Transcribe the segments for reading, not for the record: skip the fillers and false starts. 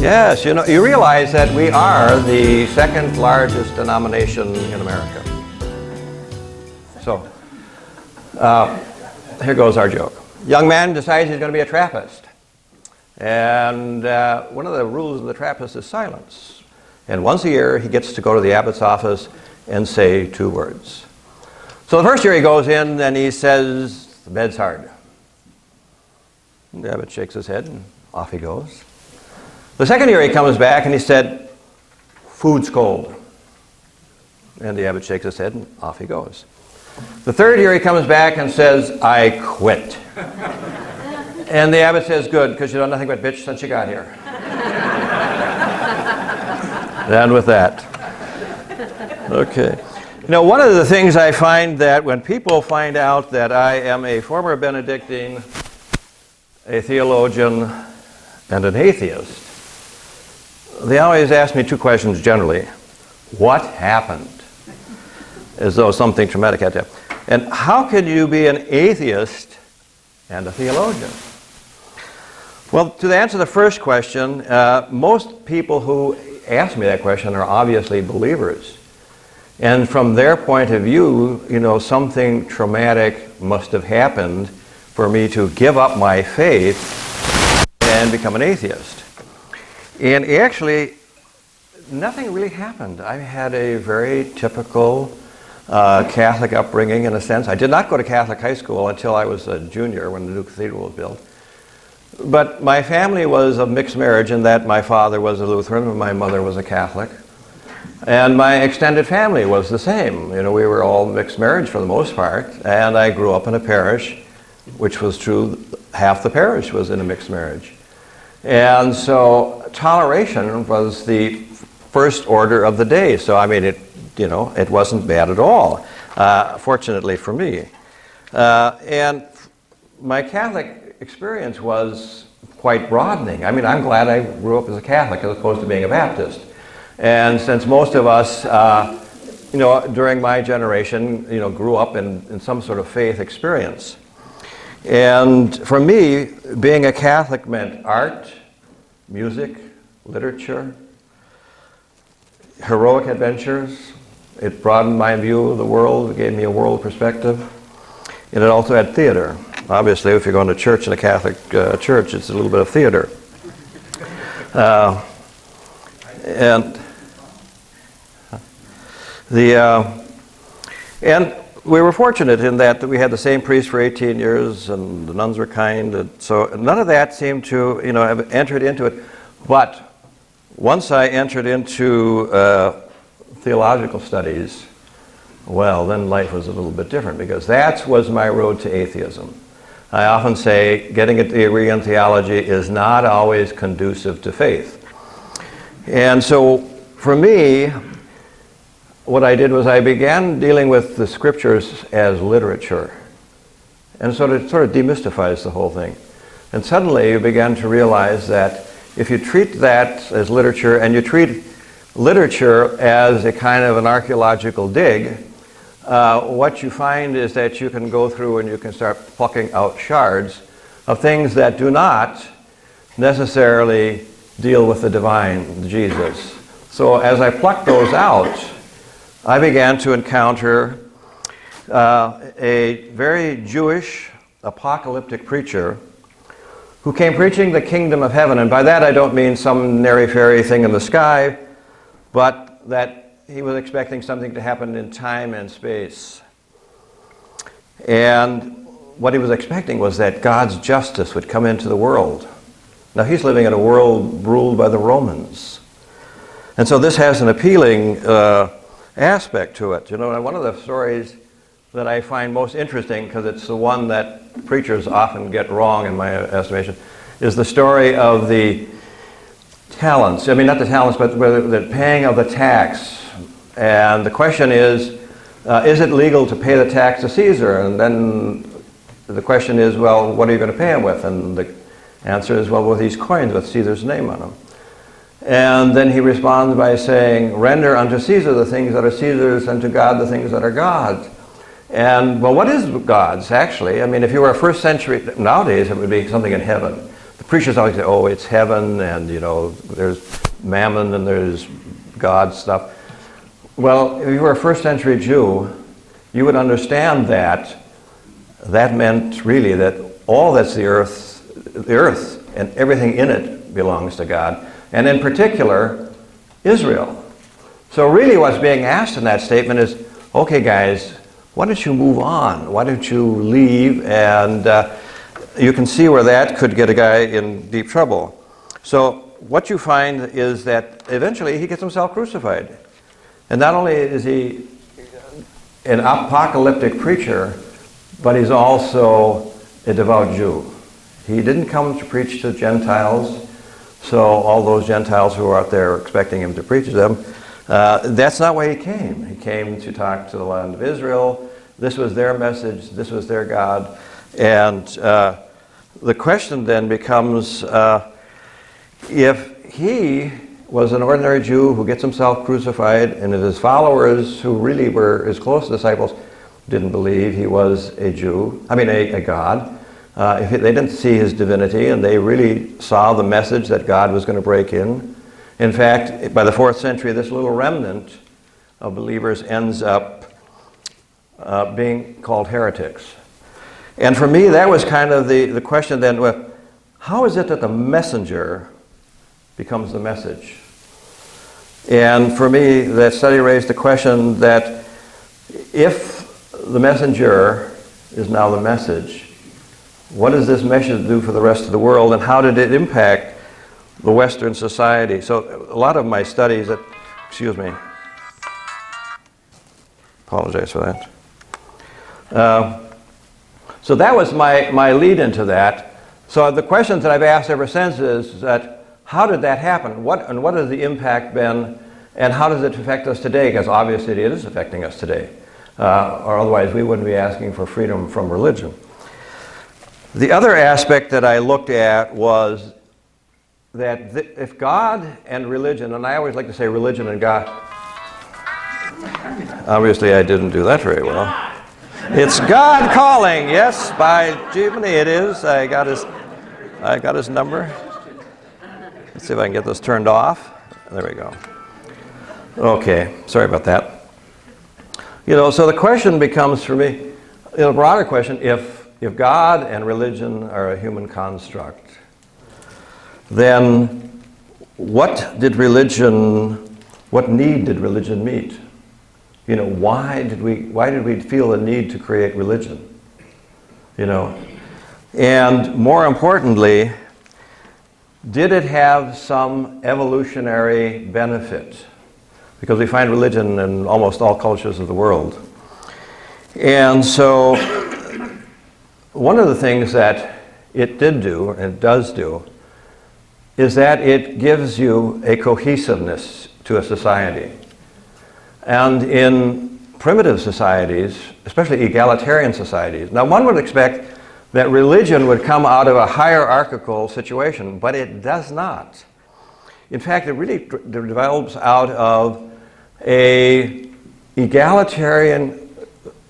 Yes, you realize that we are the second largest denomination in America. So, here goes our joke. Young man decides he's going to be a Trappist. And one of the rules of the Trappist is silence. And once a year, he gets to go to the abbot's office and say 2 words. So the first year he goes in and he says, "The bed's hard." And the abbot shakes his head and off he goes. The second year he comes back and he said, "Food's cold." And the abbot shakes his head and off he goes. The third year he comes back and says, "I quit." And the abbot says, "Good, because you know nothing but bitch since you got here." And with that. Okay. One of the things I find that when people find out that I am a former Benedictine, a theologian, and an atheist, they always ask me 2 questions generally. What happened? As though something traumatic had to happen. And how can you be an atheist and a theologian? Well, to answer the first question, most people who ask me that question are obviously believers. And from their point of view, something traumatic must have happened for me to give up my faith and become an atheist. And actually, nothing really happened. I had a very typical Catholic upbringing in a sense. I did not go to Catholic high school until I was a junior when the new cathedral was built. But my family was of mixed marriage in that my father was a Lutheran and my mother was a Catholic. And my extended family was the same. We were all mixed marriage for the most part. And I grew up in a parish, which was true, half the parish was in a mixed marriage. And so toleration was the first order of the day. So it wasn't bad at all, fortunately for me. And my Catholic experience was quite broadening. I'm glad I grew up as a Catholic as opposed to being a Baptist. And since most of us, during my generation, grew up in some sort of faith experience. And for me, being a Catholic meant art, music, literature, heroic adventures. It broadened my view of the world. It gave me a world perspective. And it also had theater. Obviously, if you're going to church in a Catholic church, it's a little bit of theater. And we were fortunate in that we had the same priest for 18 years, and the nuns were kind. And so none of that seemed to, have entered into it. But once I entered into theological studies, well, then life was a little bit different, because that was my road to atheism. I often say getting a degree in theology is not always conducive to faith. And so for me, what I did was I began dealing with the scriptures as literature. And so it sort of demystifies the whole thing. And suddenly you began to realize that if you treat that as literature, and you treat literature as a kind of an archaeological dig, what you find is that you can go through and you can start plucking out shards of things that do not necessarily deal with the divine, Jesus. So as I plucked those out, I began to encounter a very Jewish apocalyptic preacher who came preaching the kingdom of heaven. And by that I don't mean some airy-fairy thing in the sky, but that he was expecting something to happen in time and space. And what he was expecting was that God's justice would come into the world. Now he's living in a world ruled by the Romans. And so this has an appealing aspect to it. You know, and one of the stories that I find most interesting, because it's the one that preachers often get wrong in my estimation, is the story of the talents. I mean, not the talents, but the paying of the tax. And the question is it legal to pay the tax to Caesar? And then the question is, well, what are you going to pay him with? And the answer is, well, with these coins with Caesar's name on them. And then he responds by saying, render unto Caesar the things that are Caesar's, and to God the things that are God's. And, well, what is God's, actually? I mean, if you were a first century, nowadays it would be something in heaven. The preachers always say, oh, it's heaven, and, you know, there's mammon and there's God stuff. Well, if you were a first century Jew, you would understand that that meant really that all that's the earth and everything in it belongs to God, and in particular, Israel. So really what's being asked in that statement is, okay, guys, why don't you move on? Why don't you leave? And you can see where that could get a guy in deep trouble. So what you find is that eventually he gets himself crucified. And not only is he an apocalyptic preacher, but he's also a devout Jew. He didn't come to preach to Gentiles, so all those Gentiles who are out there expecting him to preach to them, that's not why he came. He came to talk to the land of Israel. This was their message. This was their God. And the question then becomes, if he was an ordinary Jew who gets himself crucified, and if his followers, who really were his close disciples, didn't believe he was a Jew, a God, if they didn't see his divinity and they really saw the message that God was going to break in. In fact, by the 4th century, this little remnant of believers ends up being called heretics. And for me, that was kind of the question then, well, how is it that the messenger becomes the message? And for me, that study raised the question that if the messenger is now the message, what does this message do for the rest of the world, and how did it impact the Western society? So a lot of my studies apologize for that. So that was my lead into that. So the questions that I've asked ever since is that, how did that happen? What has the impact been, and how does it affect us today? Because obviously it is affecting us today, or otherwise we wouldn't be asking for freedom from religion. The other aspect that I looked at was that if God and religion, and I always like to say religion and God, obviously I didn't do that very well. It's God calling, yes, by Jiminy it is. I got his number. Let's see if I can get this turned off. There we go. Okay, sorry about that. You know, so the question becomes for me, a broader question, if God and religion are a human construct, then what need did religion meet? You know, why did we feel the need to create religion? You know, and more importantly, did it have some evolutionary benefit? Because we find religion in almost all cultures of the world. And so one of the things that it did do, and does do, is that it gives you a cohesiveness to a society. And in primitive societies, especially egalitarian societies, now one would expect that religion would come out of a hierarchical situation, but it does not. In fact, it really develops out of a egalitarian,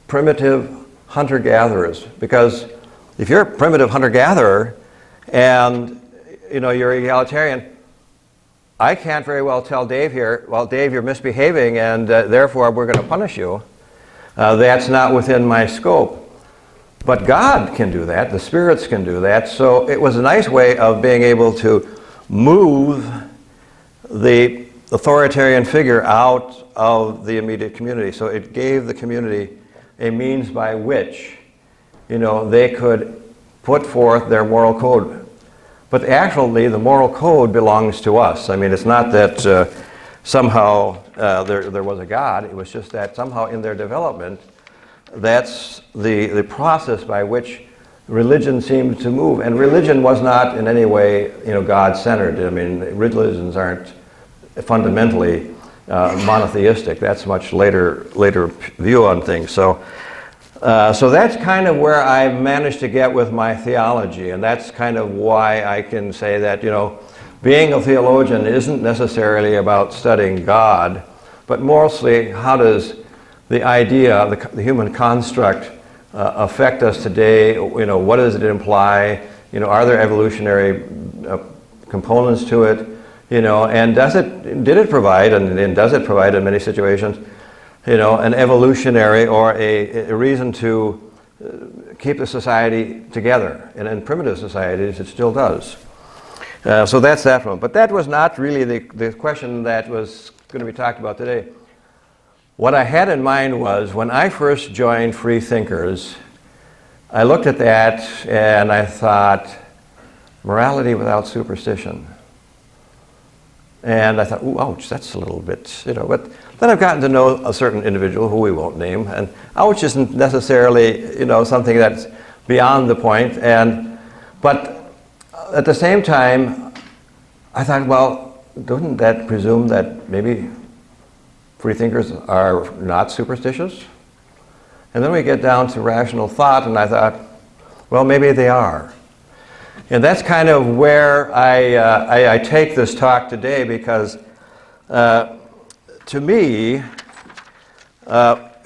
primitive hunter-gatherers. Because if you're a primitive hunter-gatherer and you're egalitarian, I can't very well tell Dave here, well, Dave, you're misbehaving and therefore we're going to punish you. That's not within my scope. But God can do that. The spirits can do that. So it was a nice way of being able to move the authoritarian figure out of the immediate community. So it gave the community a means by which, they could put forth their moral code. But actually, the moral code belongs to us. I mean, it's not that somehow there was a God. It was just that somehow in their development, that's the process by which religion seemed to move. And religion was not in any way, God-centered. I mean, religions aren't fundamentally monotheistic. That's much later view on things. So that's kind of where I managed to get with my theology, and that's kind of why I can say that, being a theologian isn't necessarily about studying God, but mostly how does the idea, the human construct, affect us today? What does it imply? Are there evolutionary components to it? And did it provide, and does it provide in many situations, an evolutionary or a reason to keep the society together? And in primitive societies, it still does. So that's that one. But that was not really the question that was going to be talked about today. What I had in mind was, when I first joined Freethinkers, I looked at that and I thought, morality without superstition. And I thought, ooh, ouch, that's a little bit, but then I've gotten to know a certain individual who we won't name, and ouch isn't necessarily, something that's beyond the point. But at the same time, I thought, well, doesn't that presume that maybe Freethinkers are not superstitious? And then we get down to rational thought, and I thought, well, maybe they are. And that's kind of where I take this talk today, because to me,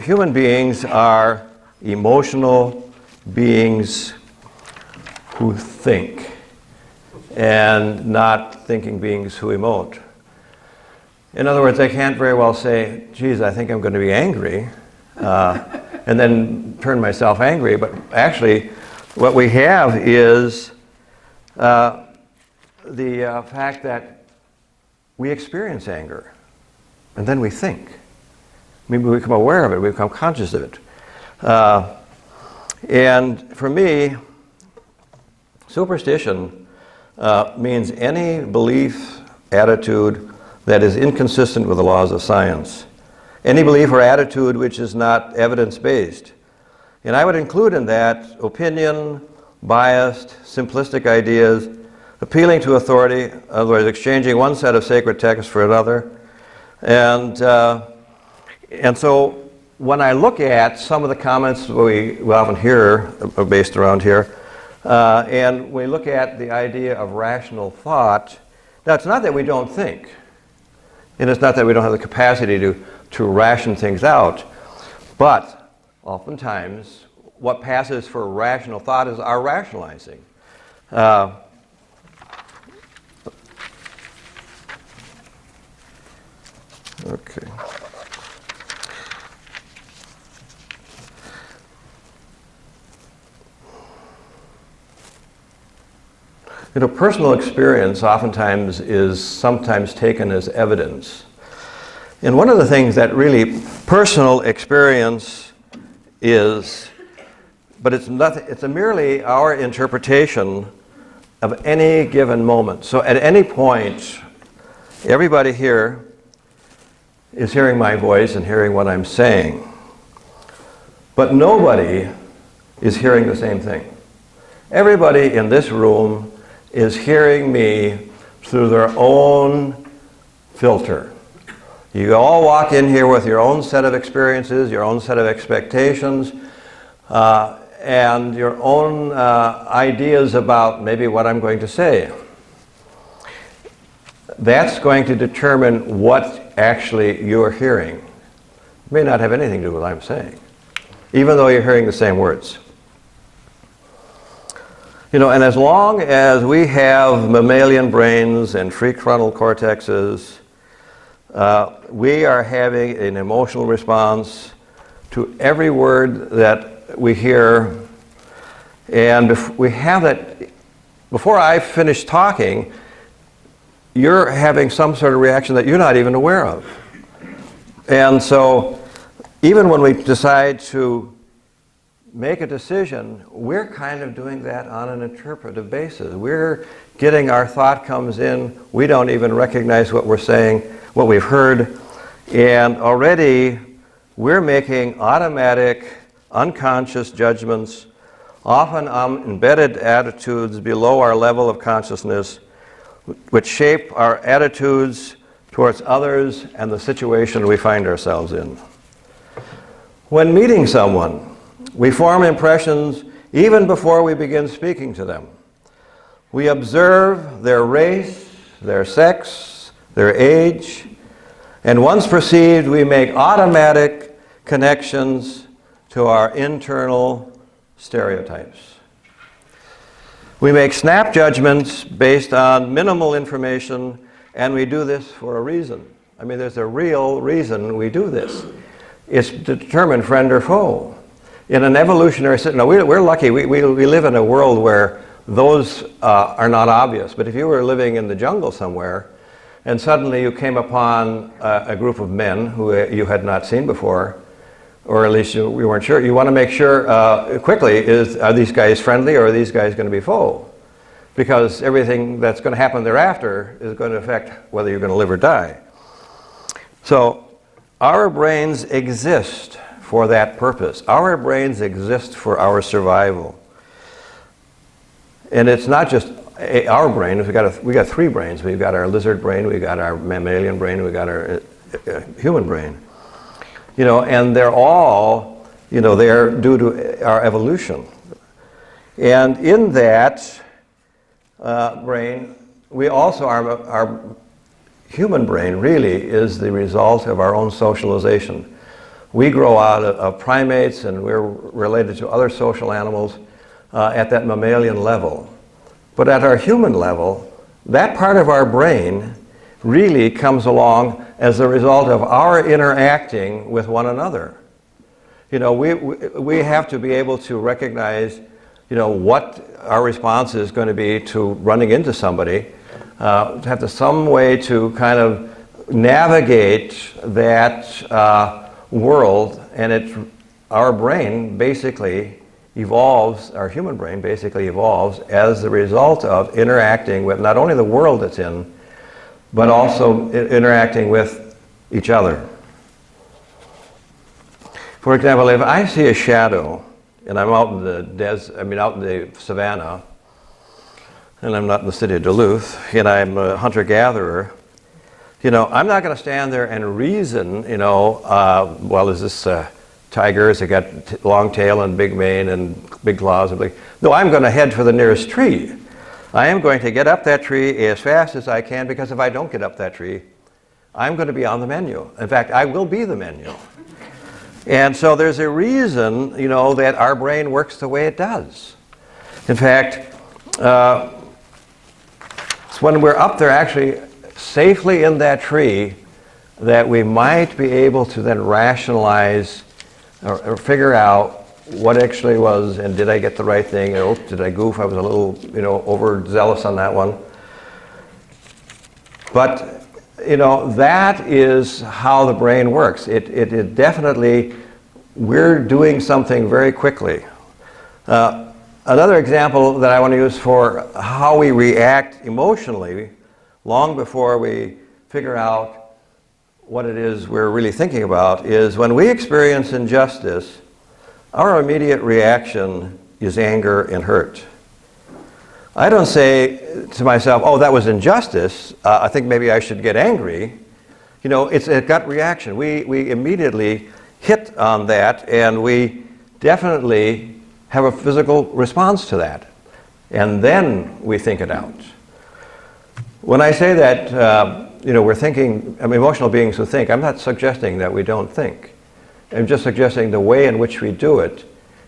human beings are emotional beings who think, and not thinking beings who emote. In other words, I can't very well say, geez, I think I'm going to be angry, and then turn myself angry. But actually, what we have is the fact that we experience anger, and then we think. Maybe we become aware of it, we become conscious of it. And for me, superstition means any belief, attitude that is inconsistent with the laws of science. Any belief or attitude which is not evidence-based. And I would include in that opinion, biased, simplistic ideas, appealing to authority, in other words, exchanging one set of sacred texts for another. And so when I look at some of the comments we often hear based around here, and we look at the idea of rational thought, now it's not that we don't think, and it's not that we don't have the capacity to ration things out, but oftentimes what passes for rational thought is our rationalizing. Okay. Personal experience oftentimes is sometimes taken as evidence. And one of the things that really personal experience is, but it's merely our interpretation of any given moment. So at any point, everybody here is hearing my voice and hearing what I'm saying. But nobody is hearing the same thing. Everybody in this room is hearing me through their own filter. You all walk in here with your own set of experiences, your own set of expectations, and your own ideas about maybe what I'm going to say. That's going to determine what actually you're hearing. It may not have anything to do with what I'm saying, even though you're hearing the same words. And as long as we have mammalian brains and prefrontal cortexes, we are having an emotional response to every word that we hear. And we have that, before I finish talking, you're having some sort of reaction that you're not even aware of. And so even when we decide to make a decision, we're kind of doing that on an interpretive basis. We're getting our thought comes in, we don't even recognize what we're saying, what we've heard, and already we're making automatic, unconscious judgments, often embedded attitudes below our level of consciousness, which shape our attitudes towards others and the situation we find ourselves in. When meeting someone, we form impressions even before we begin speaking to them. We observe their race, their sex, their age, and once perceived, we make automatic connections to our internal stereotypes. We make snap judgments based on minimal information, and we do this for a reason. I mean, there's a real reason we do this. It's to determine friend or foe. In an evolutionary system, now we're lucky, we live in a world where those are not obvious, but if you were living in the jungle somewhere, and suddenly you came upon a group of men who you had not seen before, or at least you weren't sure, you want to make sure quickly, are these guys friendly or are these guys going to be foe? Because everything that's going to happen thereafter is going to affect whether you're going to live or die. So our brains exist for that purpose. Our brains exist for our survival. And it's not just our brain. We got three brains. We've got our lizard brain, we've got our mammalian brain, we've got our human brain. You know, and they're all, you know, they're due to our evolution. And in that brain, we also, our human brain really is the result of our own socialization. We grow out of primates and we're related to other social animals at that mammalian level. But at our human level, that part of our brain really comes along as a result of our interacting with one another. You know, we have to be able to recognize, you know, what our response is going to be to running into somebody, to have some way to kind of navigate that world, and our brain basically evolves, our human brain basically evolves as the result of interacting with not only the world it's in, but also interacting with each other. For example, if I see a shadow and I'm out in the out in the savannah, and I'm not in the city of Duluth, and I'm a hunter-gatherer, you know, I'm not going to stand there and reason, you know, well, is this tiger? Has it got long tail and big mane and big claws? No, I'm going to head for the nearest tree. I am going to get up that tree as fast as I can, because if I don't get up that tree, I'm going to be on the menu. In fact, I will be the menu. And so there's a reason, you know, that our brain works the way it does. In fact, it's when we're up there actually safely in that tree that we might be able to then rationalize or figure out what actually was, and did I get the right thing, or did I goof? I was a little, you know, overzealous on that one. But, you know, that is how the brain works. It definitely, we're doing something very quickly. Another example that I want to use for how we react emotionally, long before we figure out what it is we're really thinking about, is when we experience injustice, our immediate reaction is anger and hurt. I don't say to myself, oh, that was injustice, I think maybe I should get angry. You know, it's a gut reaction. We immediately hit on that, and we definitely have a physical response to that. And then we think it out. When I say that, you know, we're thinking, emotional beings who think, I'm not suggesting that we don't think. I'm just suggesting the way in which we do it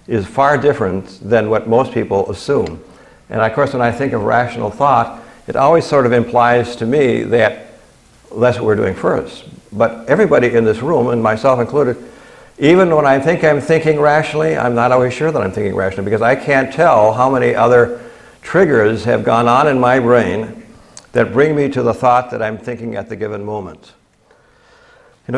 is far different than what most people assume. And of course, when I think of rational thought, it always sort of implies to me that that's what we're doing first. But everybody in this room, and myself included, Even when I think I'm thinking rationally, I'm not always sure that I'm thinking rationally because I can't tell how many other triggers have gone on in my brain that bring me to the thought that I'm thinking at the given moment.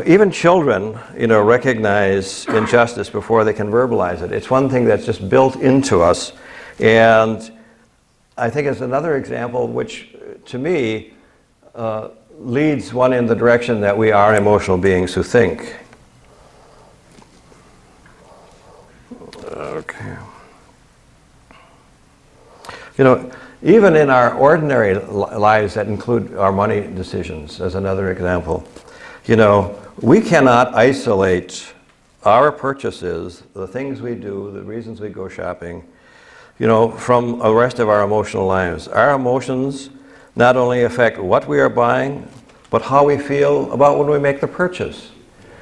Even children, recognize injustice before they can verbalize it. It's one thing that's just built into us. And I think it's another example which, to me, leads one in the direction that we are emotional beings who think. Okay. Even in our ordinary lives that include our money decisions, as another example, we cannot isolate our purchases, the things we do, the reasons we go shopping, from the rest of our emotional lives. Our emotions not only affect what we are buying, but how we feel about when we make the purchase.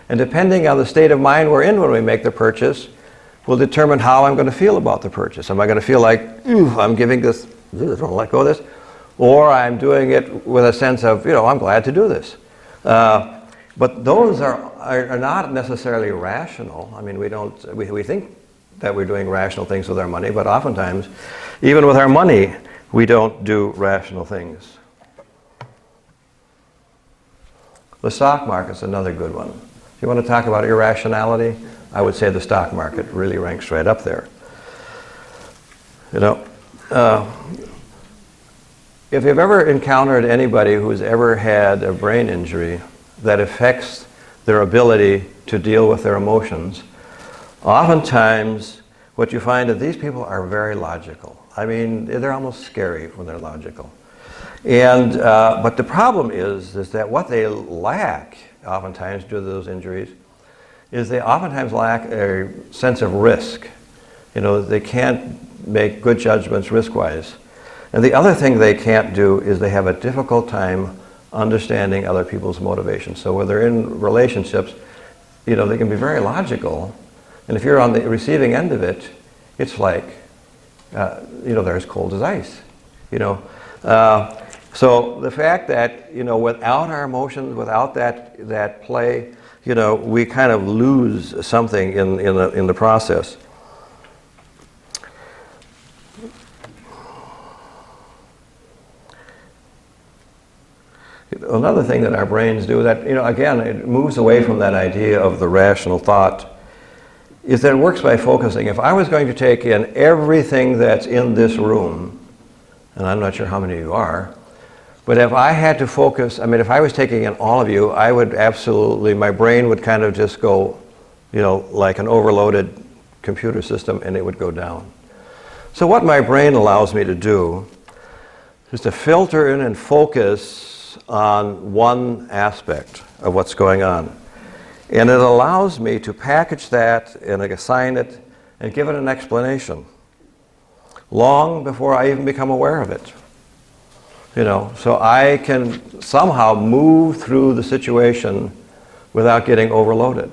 And depending on the state of mind we're in when we make the purchase, will determine how I'm going to feel about the purchase. Am I going to feel like, I'm giving this, I don't want to let go of this, or I'm doing it with a sense of, I'm glad to do this. But those are not necessarily rational. I mean, we think that we're doing rational things with our money, but oftentimes, even with our money, we don't do rational things. The stock market's another good one. If you want to talk about irrationality, I would say the stock market really ranks right up there. If you've ever encountered anybody who's ever had a brain injury that affects their ability to deal with their emotions, oftentimes what you find is these people are very logical. I mean, they're almost scary when they're logical. And but the problem is that what they lack, oftentimes due to those injuries, is they oftentimes lack a sense of risk. They can't make good judgments risk-wise. And the other thing they can't do is they have a difficult time understanding other people's motivations. So when they're in relationships, they can be very logical. And if you're on the receiving end of it, it's like, they're as cold as ice. So the fact that, without our emotions, without that play, we kind of lose something in the process. Another thing that our brains do that, again, it moves away from that idea of the rational thought, is that it works by focusing. If I was going to take in everything that's in this room, and I'm not sure how many of you are, but if I had to focus, if I was taking in all of you, I would absolutely, my brain would kind of just go, like an overloaded computer system, and it would go down. So what my brain allows me to do is to filter in and focus on one aspect of what's going on. And it allows me to package that and assign it and give it an explanation long before I even become aware of it. So I can somehow move through the situation without getting overloaded.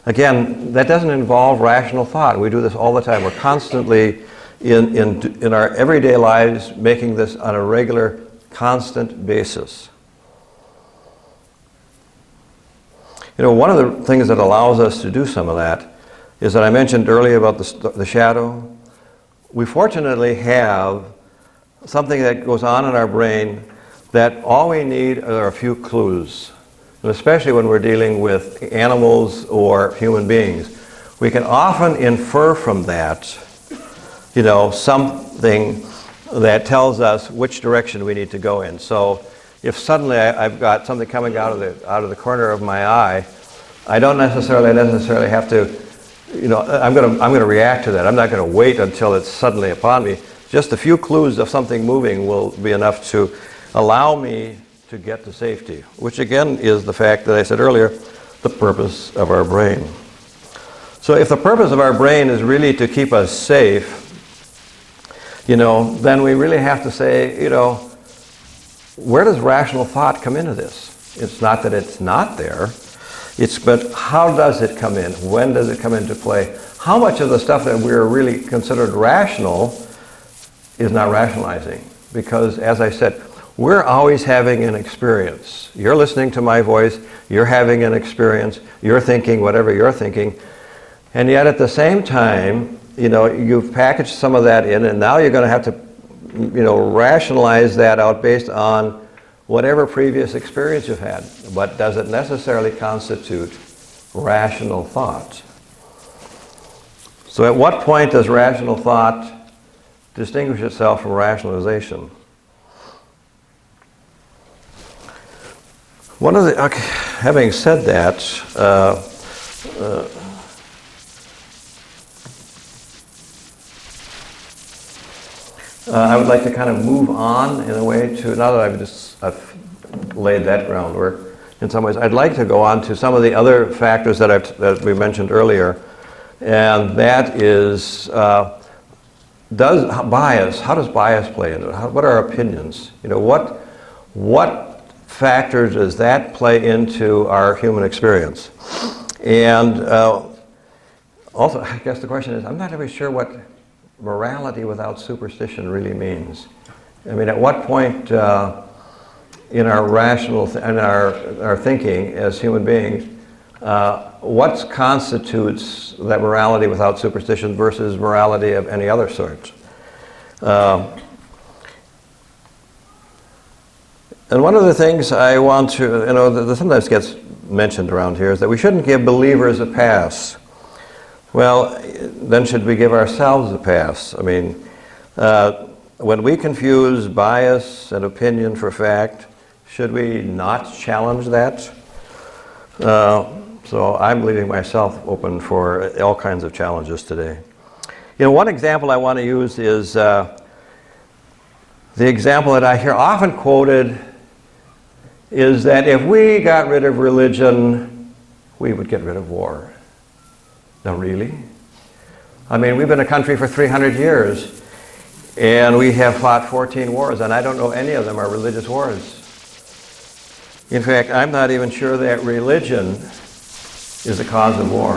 Again, that doesn't involve rational thought. We do this all the time. We're constantly in our everyday lives making this on a regular, constant basis. One of the things that allows us to do some of that is that I mentioned earlier about the shadow. We fortunately have something that goes on in our brain that all we need are a few clues. And especially when we're dealing with animals or human beings. We can often infer from that, something that tells us which direction we need to go in. So if suddenly I've got something coming out of the corner of my eye, I don't necessarily have to, I'm going to react to that. I'm not going to wait until it's suddenly upon me. Just a few clues of something moving will be enough to allow me to get to safety, which again is the fact that I said earlier, the purpose of our brain. So if the purpose of our brain is really to keep us safe, then we really have to say, where does rational thought come into this? It's not that it's not there, but how does it come in? When does it come into play? How much of the stuff that we're really considered rational is not rationalizing? Because as I said, We're always having an experience. You're listening to my voice, you're having an experience, you're thinking whatever you're thinking, and yet at the same time, you've packaged some of that in, and now you're going to have to, rationalize that out based on whatever previous experience you've had. But does it necessarily constitute rational thought? So at what point does rational thought distinguish itself from rationalization? Having said that, I would like to kind of move on in a way to, now that I've laid that groundwork, in some ways, I'd like to go on to some of the other factors that we mentioned earlier, and that is, how does bias play into it? What are opinions? What factors does that play into our human experience? And also, I guess the question is, I'm not really sure what morality without superstition really means. I mean, at what point in our our thinking as human beings, what constitutes that morality without superstition versus morality of any other sort? And one of the things I want to, that sometimes gets mentioned around here is that we shouldn't give believers a pass. Well, then should we give ourselves a pass? I mean, when we confuse bias and opinion for fact, should we not challenge that? So I'm leaving myself open for all kinds of challenges today. One example I want to use is the example that I hear often quoted is that if we got rid of religion, we would get rid of war. Now, really? I mean, we've been a country for 300 years, and we have fought 14 wars, and I don't know any of them are religious wars. In fact, I'm not even sure that religion is the cause of war.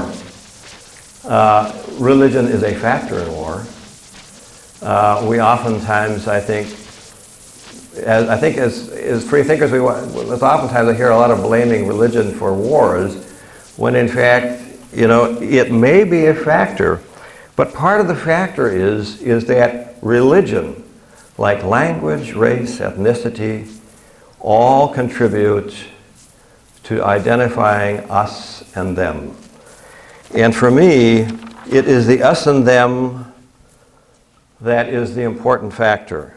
Religion is a factor in war. We oftentimes, I think as freethinkers, oftentimes I hear a lot of blaming religion for wars, when in fact, it may be a factor, but part of the factor is that religion, like language, race, ethnicity, all contribute to identifying us and them. And for me, it is the us and them that is the important factor.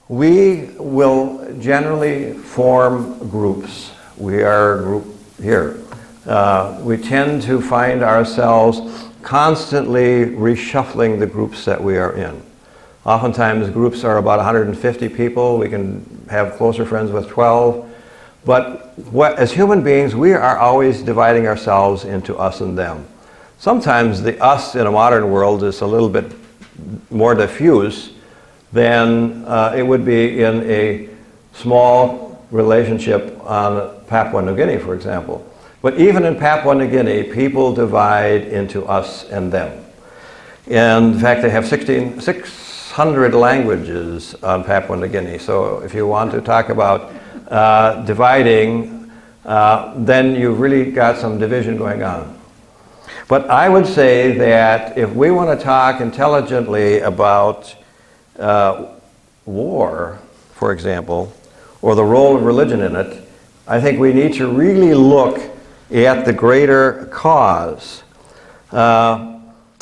We will generally form groups. We are a group here. We tend to find ourselves constantly reshuffling the groups that we are in. Oftentimes groups are about 150 people. We can have closer friends with 12. But as human beings, we are always dividing ourselves into us and them. Sometimes the us in a modern world is a little bit more diffuse than it would be in a small relationship on Papua New Guinea, for example. But even in Papua New Guinea, people divide into us and them. And in fact, they have 600 languages on Papua New Guinea. So if you want to talk about dividing, then you've really got some division going on. But I would say that if we want to talk intelligently about war, for example, or the role of religion in it, I think we need to really look at the greater cause.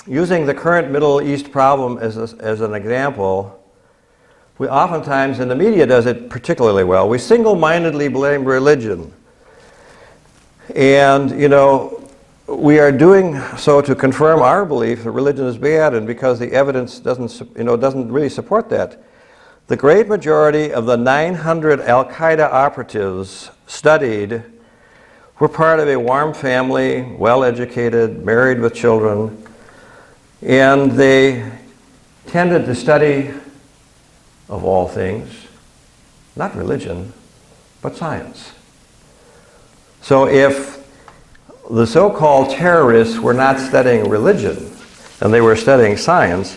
Using the current Middle East problem as an example, we oftentimes, and the media does it particularly well, we single-mindedly blame religion. And, we are doing so to confirm our belief that religion is bad, and because the evidence doesn't really support that. The great majority of the 900 Al-Qaeda operatives studied were part of a warm family, well-educated, married with children, and they tended to study, of all things, not religion, but science. So if the so-called terrorists were not studying religion, and they were studying science,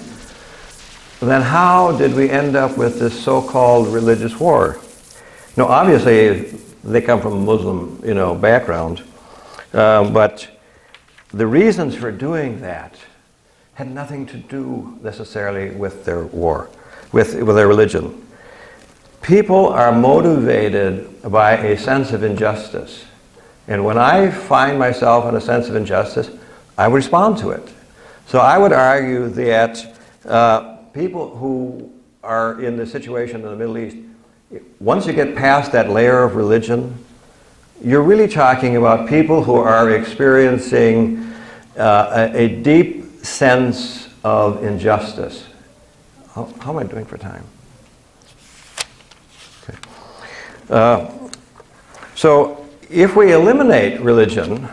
then how did we end up with this so-called religious war? Now, obviously, they come from a Muslim, background, but the reasons for doing that had nothing to do necessarily with their war, with their religion. People are motivated by a sense of injustice. And when I find myself in a sense of injustice, I respond to it. So I would argue that people who are in the situation in the Middle East, once you get past that layer of religion, you're really talking about people who are experiencing a deep sense of injustice. How am I doing for time? Okay. So if we eliminate religion,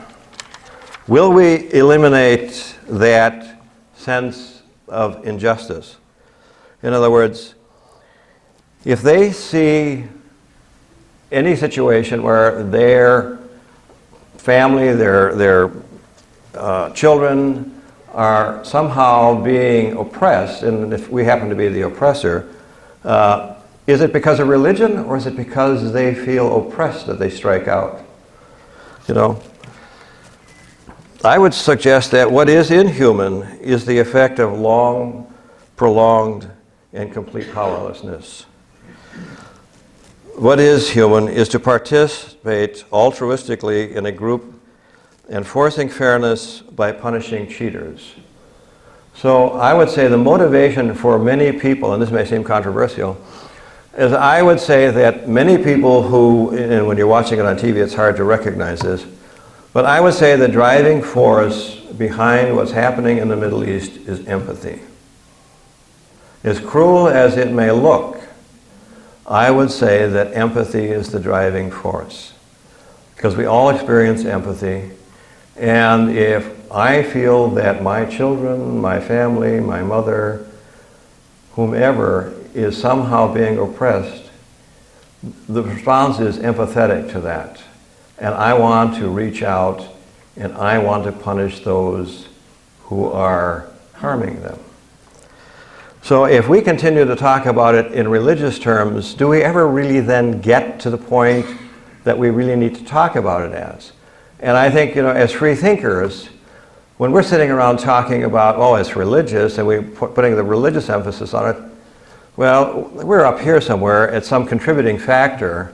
will we eliminate that sense of injustice? In other words, if they see any situation where their family, their children are somehow being oppressed, and if we happen to be the oppressor, is it because of religion, or is it because they feel oppressed that they strike out? I would suggest that what is inhuman is the effect of long, prolonged, and complete powerlessness. What is human is to participate altruistically in a group enforcing fairness by punishing cheaters. So I would say the motivation for many people, and this may seem controversial, is I would say that many people who, and when you're watching it on TV it's hard to recognize this, but I would say the driving force behind what's happening in the Middle East is empathy. As cruel as it may look, I would say that empathy is the driving force. Because we all experience empathy. And if I feel that my children, my family, my mother, whomever is somehow being oppressed, the response is empathetic to that. And I want to reach out and I want to punish those who are harming them. So if we continue to talk about it in religious terms, do we ever really then get to the point that we really need to talk about it as? And I think, as freethinkers, when we're sitting around talking about, oh, it's religious, and we're putting the religious emphasis on it, well, we're up here somewhere at some contributing factor,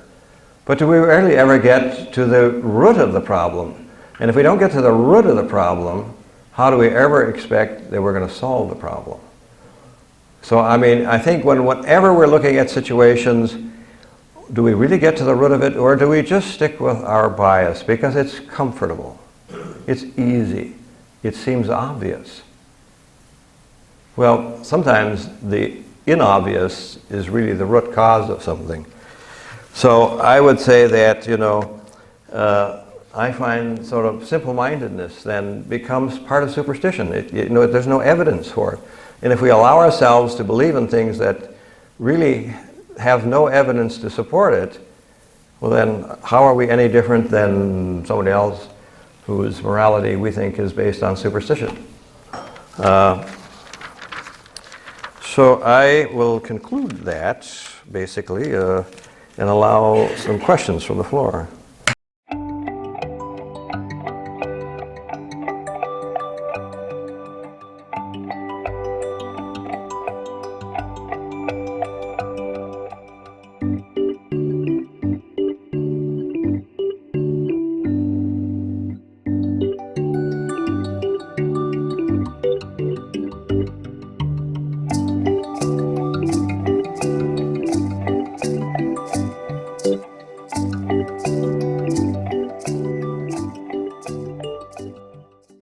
but do we really ever get to the root of the problem? And if we don't get to the root of the problem, how do we ever expect that we're going to solve the problem? So, I think whenever we're looking at situations, do we really get to the root of it, or do we just stick with our bias because it's comfortable, it's easy, it seems obvious? Well, sometimes the inobvious is really the root cause of something. So I would say that, I find sort of simple-mindedness then becomes part of superstition. There's no evidence for it. And if we allow ourselves to believe in things that really have no evidence to support it, well then, how are we any different than somebody else whose morality we think is based on superstition? So I will conclude that, basically, and allow some questions from the floor.